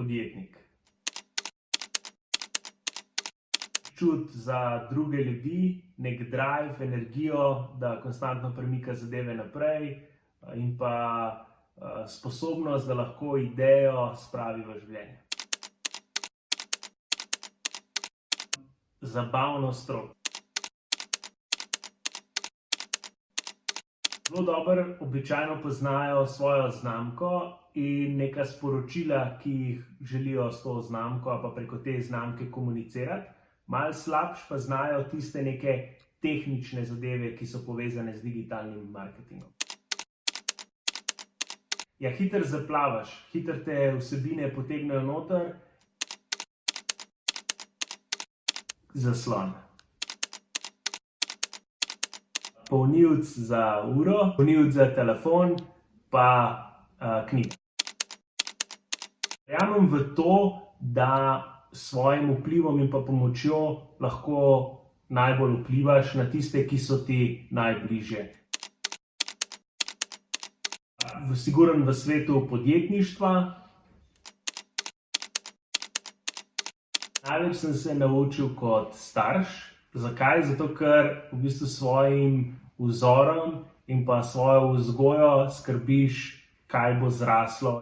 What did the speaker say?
podjetnik. Čut za druge ljudi, nek drive, energijo, da konstantno premika zadeve naprej in pa sposobnost, da lahko idejo spravi v življenje. Zabavno strok. Zelo dobro običajno poznajo svojo znamko in neka sporočila, ki jih želijo s to znamko ali pa preko te znamke komunicirati. Malo slabše pa znajo tiste neke tehnične zadeve, ki so povezane z digitalnim marketingom. Ja, hitro zaplavaš, hitro te vsebine potegnejo noter. Zaslon. Polnilec za uro, polnilec za telefon, pa knjiga. Verjamem v to, da s svojim vplivom in pa pomočjo lahko najbolj vplivaš na tiste, ki so ti najbližje. Sigurno v svetu podjetništva. Največ sem se naučil kot starš. Zakaj? Zato, ker v bistvu s svojim vzorom in pa svojo vzgojo skrbiš, kaj bo zraslo.